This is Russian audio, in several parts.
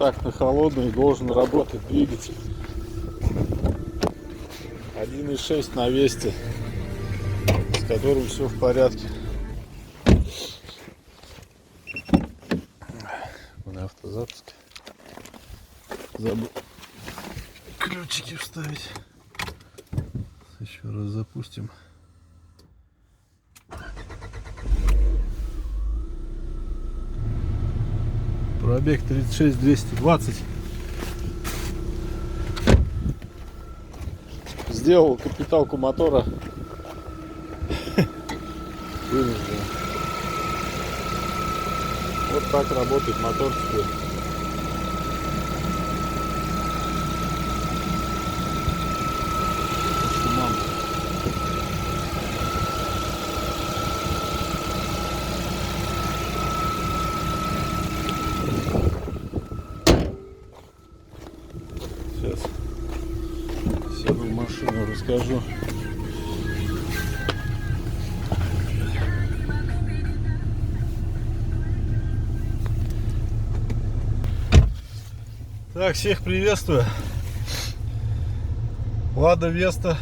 так на холодную должен работать двигатель. 1.6 на Весте, с которым все в порядке. На автозапуске забыл ключики вставить. Еще раз запустим. Пробег 36-220. Сделал капиталку мотора. Вынужден. Вот так работает мотор теперь. Сейчас сяду в машину, расскажу. Так, всех приветствую. Лада Веста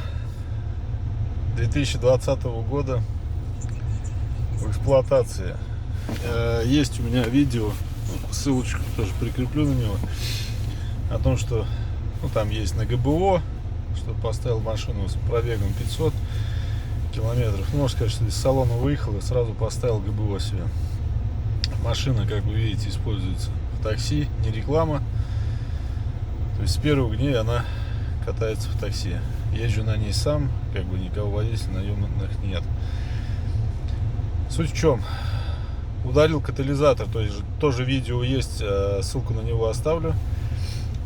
2020 года в эксплуатации. Есть у меня видео, ссылочку тоже прикреплю на него, о том, что там есть на ГБО, что поставил машину с пробегом 500 километров. Ну, можно сказать, что из салона выехал и сразу поставил ГБО себе. Машина, как вы видите, используется в такси, не реклама. То есть с первых дней она катается в такси. Езжу на ней сам, как бы никого водителя наемных нет. Суть в чем? Удалил катализатор, то есть тоже видео есть, ссылку на него оставлю.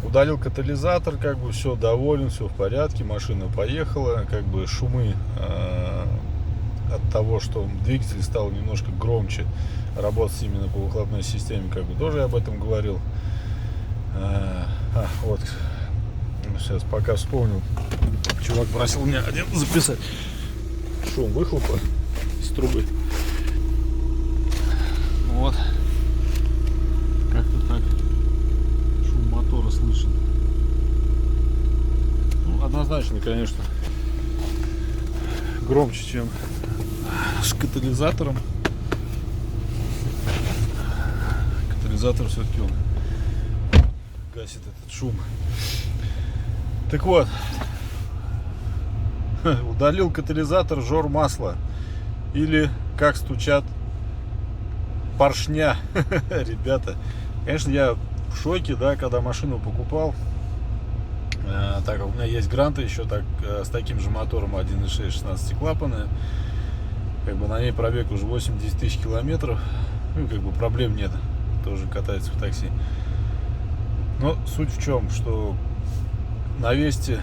Удалил катализатор, как бы все, доволен, все в порядке, машина поехала, как бы шумы от того, что двигатель стал немножко громче работать именно по выхлопной системе, как бы тоже я об этом говорил. Вот, сейчас пока вспомнил, чувак просил меня один записать шум выхлопа из трубы. Вот, как-то так шум мотора слышен. Ну, однозначно, конечно, громче, чем с катализатором. Катализатор все-таки он гасит этот шум. Так вот, удалил катализатор, жор масла, или как стучат поршня. Ребята, конечно, я в шоке, да, когда машину покупал. Так как у меня есть гранта еще так, с таким же мотором 1.6 16 клапаны, как бы на ней пробег уже 80 тысяч километров. Ну, как бы проблем нет, тоже катается в такси. Но суть в чем, что на Весте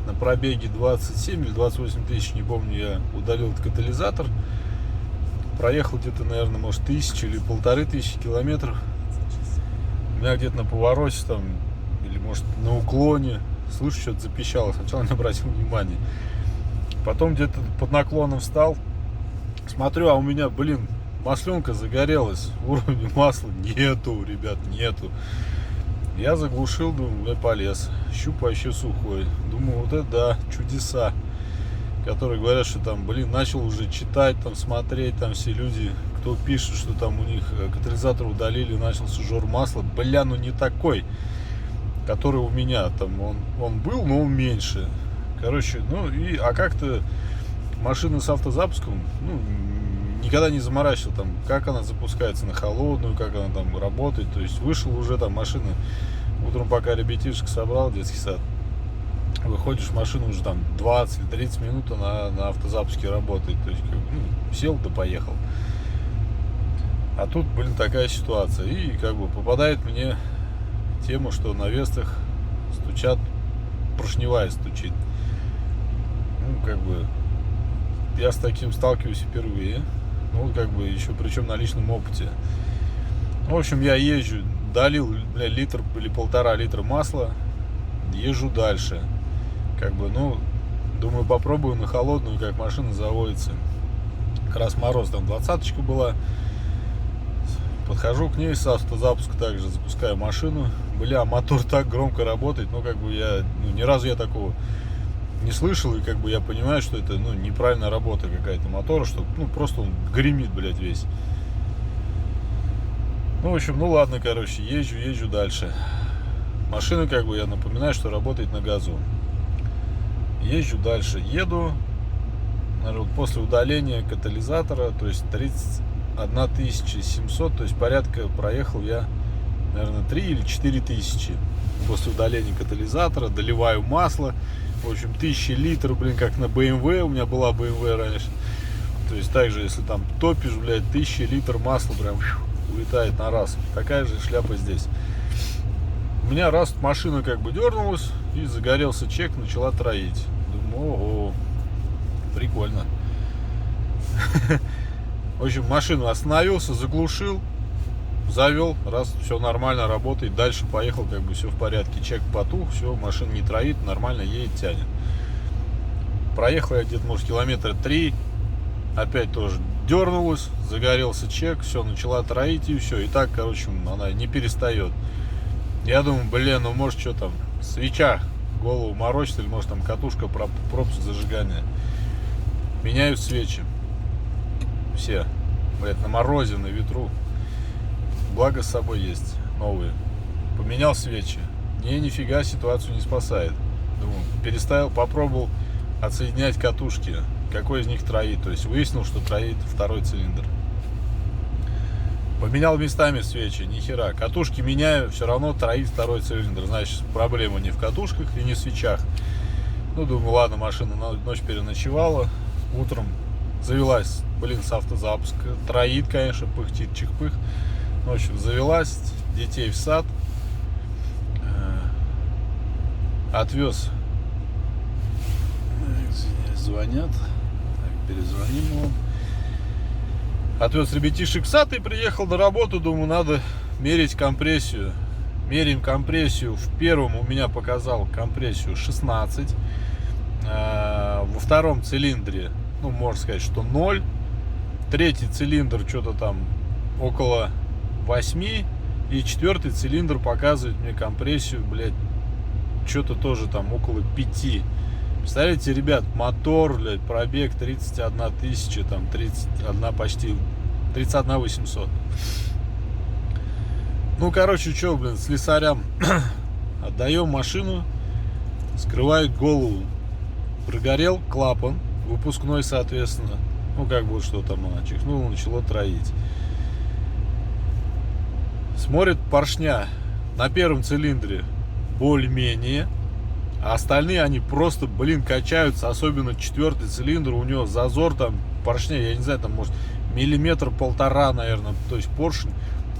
на пробеге 27 или 28 тысяч, не помню, я удалил этот катализатор. Проехал где-то, наверное, может, 1000 или 1500 километров. У меня где-то на повороте там, или может на уклоне, слышу, что-то запищало. Сначала не обратил внимания. Потом где-то под наклоном встал. Смотрю, а у меня, блин, масленка загорелась. Уровня масла нету, ребят, нету. Я заглушил, думаю, полез. Щуп вообще сухой. Думаю, вот это да, чудеса. Которые говорят, что там, блин, начал уже читать, там, смотреть, там все люди, кто пишет, что там у них катализатор удалили, начался жор масла. Бля, ну не такой, который у меня. Там он был, но он меньше. Короче, ну и, а как-то машина с автозапуском, ну, никогда не заморачивал, там, как она запускается на холодную, как она там работает. То есть вышел уже там машина, утром пока ребятишек собрал, детский сад, выходишь в машину, уже там 20-30 минут она на автозапуске работает. То есть, ну, сел да поехал. А тут, блин, такая ситуация. И как бы попадает мне тема, что на Вестах стучат, поршневая стучит. Ну, как бы я с таким сталкиваюсь впервые. Ну, как бы еще причем на личном опыте. В общем, я езжу, долил, бля, литр или 1,5 литра масла, езжу дальше. Как бы, ну, думаю, попробую на холодную, как машина заводится. Как раз мороз, там 20-очка была. Подхожу к ней с автозапуска, также запускаю машину. Бля, мотор так громко работает, ну, как бы я, ну, ни разу я такого не слышал, и как бы я понимаю, что это, ну, неправильная работа какая-то мотора, что, ну, просто он гремит, блядь, весь. Ну, в общем, ну, ладно, короче, езжу дальше. Машина, как бы, я напоминаю, что работает на газу. Езжу дальше, еду, наверное, после удаления катализатора, то есть 31 700, то есть порядка проехал я, наверное, 3 или 4 тысячи после удаления катализатора, доливаю масло, в общем, 1000 литров, блин, как на BMW, у меня была BMW раньше, то есть также, если там топишь, блядь, 1000 литров масла прям улетает на раз, такая же шляпа здесь. У меня раз машина как бы дернулась, и загорелся чек, начала троить. Думаю, ого, прикольно. В общем, машину остановился, заглушил, завел, раз, все нормально работает, дальше поехал, как бы все в порядке, чек потух, все, машина не троит, нормально едет, тянет. Проехал я где-то, может, километра 3, опять тоже дернулась, загорелся чек, все, начала троить, и все, и так, короче, она не перестает. Я думаю, блин, ну может что там, свеча голову морочит, или может там катушка, пропуск зажигания. Меняют свечи. Все, блядь, на морозе, на ветру. Благо с собой есть новые. Поменял свечи. Нифига, ситуацию не спасает. Думаю, переставил, попробовал отсоединять катушки. Какой из них троит. То есть выяснил, что троит второй цилиндр. Поменял местами свечи, нихера. Катушки меняю, все равно троит второй цилиндр. Значит, проблема не в катушках и не в свечах. Ну, думаю, ладно, машина ночь переночевала. Утром завелась, блин, с автозапуска. Троит, конечно, пыхтит, чих-пых. В общем, завелась, детей в сад. Отвез. Звонят. Так, перезвоним ему. Отвез ребятишек в сад и приехал на работу. Думаю, надо мерить компрессию. Меряем компрессию. В первом у меня показал компрессию 16. Во втором цилиндре, ну, можно сказать, что 0. Третий цилиндр что-то там около 8. И четвертый цилиндр показывает мне компрессию, блядь, что-то тоже там около 5. Представляете, ребят, мотор, блядь, пробег 31 тысяча, там 31 почти, 31 800. Ну, короче, что, блин, слесарям отдаем машину, скрывают голову. Прогорел клапан, выпускной, соответственно. Ну, как бы, что там она чихнула, начало троить. Смотрит поршня на первом цилиндре более-менее. А остальные, они просто, блин, качаются. Особенно четвертый цилиндр, у него зазор там поршня, я не знаю, там может 1-1,5 миллиметра, наверное. То есть поршень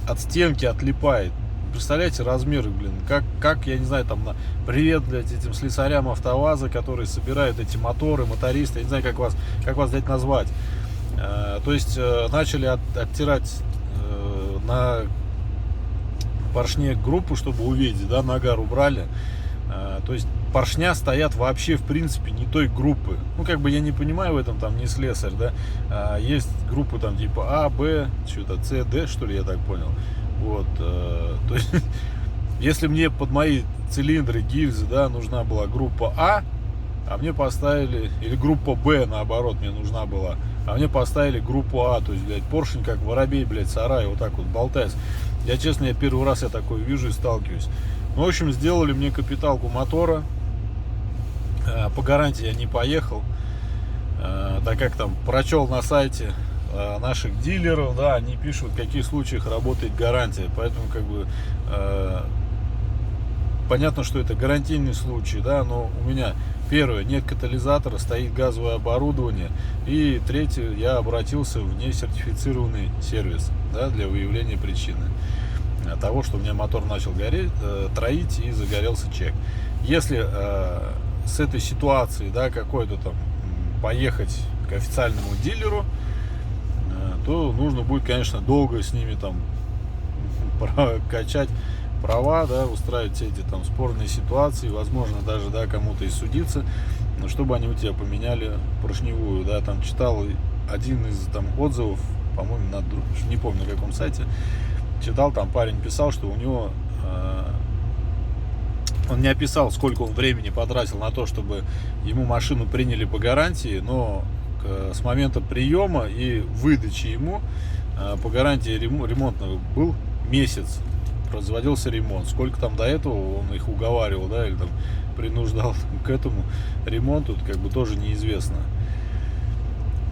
от стенки отлипает. Представляете размеры, блин, как я не знаю, там, привет, блядь, этим слесарям АвтоВАЗа, которые собирают эти моторы, мотористы, я не знаю, как вас дать назвать. То есть начали оттирать на поршне группу, чтобы увидеть, да, нагар убрали. То есть поршня стоят вообще, в принципе, не той группы. Ну, как бы я не понимаю в этом, там, не слесарь, да. Есть группы там типа А, Б, что-то С, Д, что ли, я так понял. Вот, то есть, если мне под мои цилиндры, гильзы, да, нужна была группа А мне поставили, или группа Б, наоборот, мне нужна была, а мне поставили группу А, то есть, блядь, поршень как воробей, блядь, сарай, вот так вот болтается. Я, честно, я первый раз я такое вижу и сталкиваюсь. Ну, в общем, сделали мне капиталку мотора. По гарантии я не поехал, так как там прочел на сайте наших дилеров, да, они пишут, в каких случаях работает гарантия. Поэтому, как бы, понятно, что это гарантийный случай, да, но у меня первое, нет катализатора, стоит газовое оборудование, и третье, я обратился в несертифицированный сервис, да, для выявления причины того, что у меня мотор начал гореть, троить и загорелся чек. Если с этой ситуации, да, какой-то там поехать к официальному дилеру, то нужно будет, конечно, долго с ними там качать права, да, устраивать все эти там спорные ситуации, возможно, даже, да, кому-то и судиться, чтобы они у тебя поменяли поршневую, да. Там читал один из там отзывов, по-моему, не помню на каком сайте, читал, там парень писал, что у него он не описал, сколько он времени потратил на то, чтобы ему машину приняли по гарантии, но с момента приема и выдачи ему по гарантии ремонтного был месяц, производился ремонт. Сколько там до этого он их уговаривал, да, или там принуждал к этому ремонту, как бы тоже неизвестно.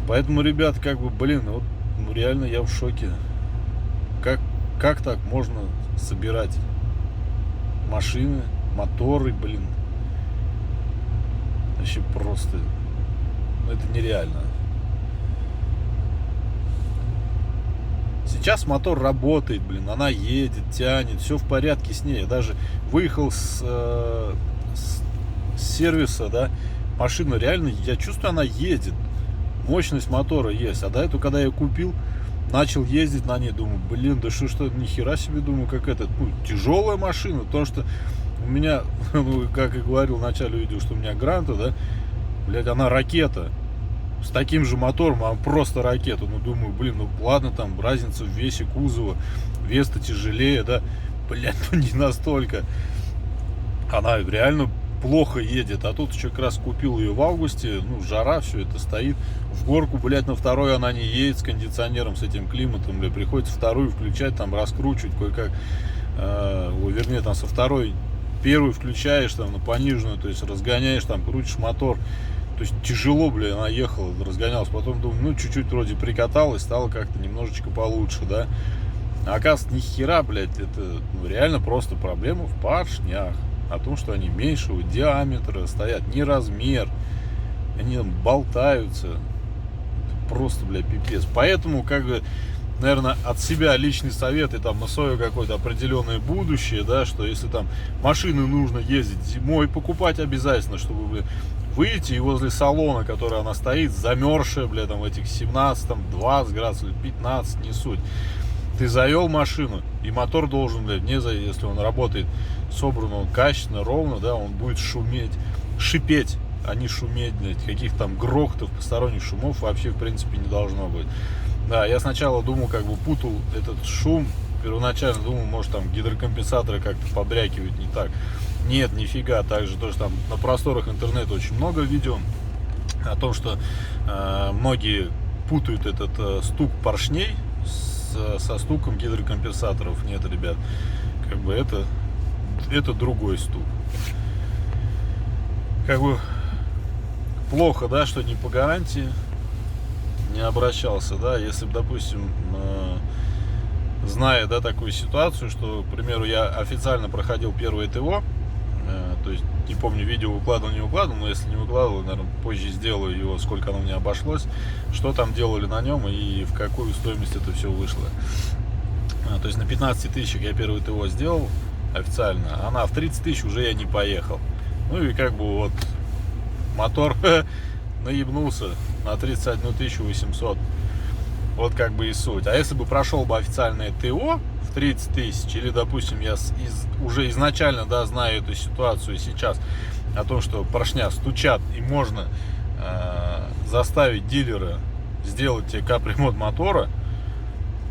Поэтому, ребят, как бы, блин, вот, ну, реально я в шоке. Как так можно собирать машины, моторы, блин? Вообще просто, ну, это нереально. Сейчас мотор работает, блин, она едет, тянет, все в порядке с ней. Я даже выехал с сервиса, да, машина реально, я чувствую, она едет. Мощность мотора есть. А до этого, когда я ее купил, начал ездить на ней, думаю, блин, да что, нихера себе, думаю, как это, ну, тяжелая машина, потому что у меня, ну, как и говорил в начале видео, что у меня Гранта, да, блядь, она ракета. С таким же мотором, а просто ракета. Ну, думаю, блин, ну ладно, там разница в весе кузова, вес-то тяжелее, да, блядь, ну не настолько. Она реально плохо едет, а тут еще как раз купил ее в августе, ну, жара, все это стоит. В горку, блядь, на второй она не едет с кондиционером, с этим климатом, блядь, приходится вторую включать, там, раскручивать кое-как, вернее, там, со второй, первую включаешь, там, на пониженную, то есть разгоняешь, там, крутишь мотор. То есть тяжело, блин, она ехала, разгонялась. Потом думаю, ну, чуть-чуть вроде прикаталась, стало как-то немножечко получше, да. А оказывается, ни хера, блядь, это, ну, реально просто проблема в поршнях. О том, что они меньшего диаметра стоят, не размер. Они там болтаются. Это просто, блядь, пипец. Поэтому, как бы, наверное, от себя личный совет и там на свое какое-то определенное будущее, да, что если там машины нужно ездить зимой, покупать обязательно, чтобы, блядь, выйти и возле салона, который она стоит, замерзшая, бля, там, в этих 17, там, 20 градусов или 15, не суть. Ты завел машину, и мотор должен, блядь, если он работает собрано, он качественно, ровно, да, он будет шуметь, шипеть, а не шуметь, блядь, каких там грохотов, посторонних шумов вообще, в принципе, не должно быть. Да, я сначала думал, как бы путал этот шум, первоначально думал, может, там гидрокомпенсаторы как-то побрякивают не так. Нет, нифига, также тоже там на просторах интернета очень много видео о том, что многие путают этот стук поршней со стуком гидрокомпенсаторов. Нет, ребят, как бы это другой стук. Как бы плохо, да, что не по гарантии не обращался, да, если бы, допустим, зная, да, такую ситуацию, что, к примеру, я официально проходил первое ТО, то есть, не помню, видео выкладывал, не выкладывал, но если не выкладывал, наверное, позже сделаю его, сколько оно мне обошлось, что там делали на нем и в какую стоимость это все вышло. То есть на 15 тысячах я первое ТО сделал официально, а в 30 тысяч уже я не поехал. Ну и как бы вот мотор наебнулся на 31 800. Вот как бы и суть. А если бы прошел бы официальное ТО в 30 тысяч, или, допустим, я уже изначально, да, знаю эту ситуацию сейчас, о том, что поршня стучат и можно заставить дилера сделать тебе капремонт мотора,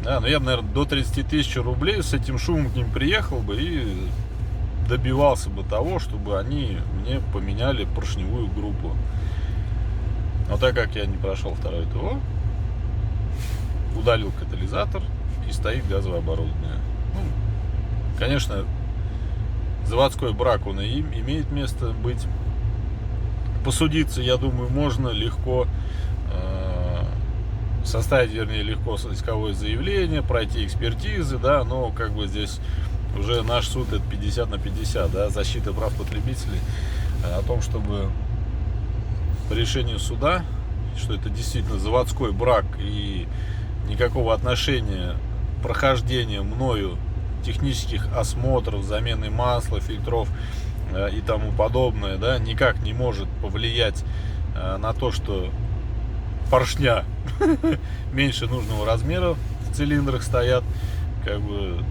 да, но я бы, наверное, до 30 тысяч рублей с этим шумом к ним приехал бы и добивался бы того, чтобы они мне поменяли поршневую группу. Но так как я не прошел второе ТО, удалил катализатор и стоит газовое оборудование. Ну, конечно, заводской брак, он и имеет место быть. Посудиться, я думаю, можно легко составить, вернее, легко исковое заявление, пройти экспертизы, да, но как бы здесь уже наш суд это 50 на 50, да, защита прав потребителей, о том, чтобы по решению суда, что это действительно заводской брак и никакого отношения прохождения мною технических осмотров, замены масла, фильтров и тому подобное, да, никак не может повлиять на то, что поршня меньше нужного размера в цилиндрах стоят, как бы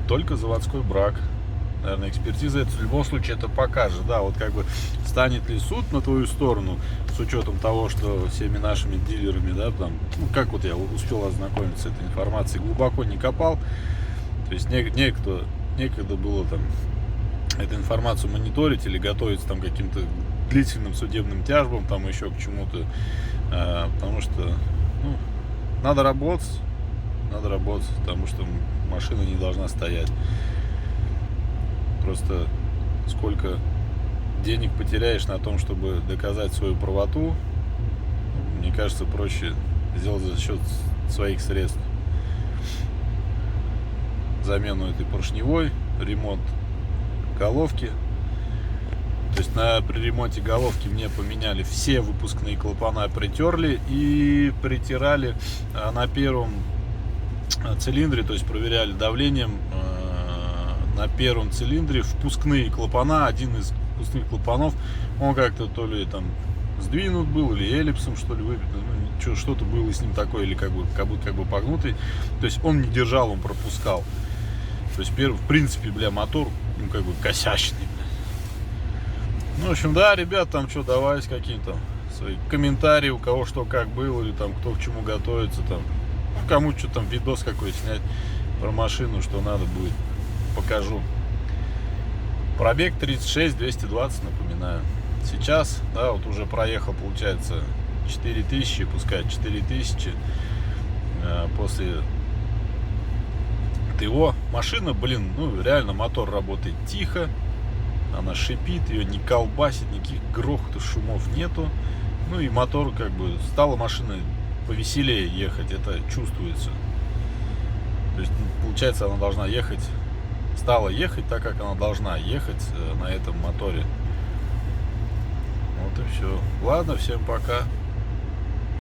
только заводской брак. наверное, экспертиза это в любом случае это покажет, да, вот как бы станет ли суд на твою сторону с учетом того, что всеми нашими дилерами, да, там, ну, как вот я успел ознакомиться с этой информацией, глубоко не копал, то есть некогда было там эту информацию мониторить или готовиться там к каким-то длительным судебным тяжбам, там еще к чему-то, потому что, ну, надо работать, потому что машина не должна стоять. Просто сколько денег потеряешь на том, чтобы доказать свою правоту, мне кажется, проще сделать за счет своих средств. Замену этой поршневой, ремонт головки. То есть при ремонте головки мне поменяли все выпускные клапана, притерли и притирали на первом цилиндре, то есть проверяли давлением на первом цилиндре впускные клапана. Один из впускных клапанов, он как-то то ли там сдвинут был, или эллипсом что ли выбит, ну, что-то было с ним такое, или как бы погнутый. То есть он не держал, он пропускал. То есть в принципе, бля, мотор, ну, как бы косячный, бля. Ну, в общем, да, ребят, там что, давайте какие-то свои комментарии, у кого что как было, или там кто к чему готовится, там, ну, кому что там видос какой снять про машину, что надо будет, покажу. Пробег 36 220, напоминаю. Сейчас, да, вот уже проехал, получается, 4000, пускай 4000 после ТО. Машина, блин, ну реально мотор работает тихо, она шипит, ее не колбасит, никаких грохотов, шумов нету. Ну и мотор, как бы, стала машина повеселее ехать, это чувствуется. То есть, получается, она должна ехать, стала ехать так, как она должна ехать на этом моторе. Вот и все. Ладно, всем пока.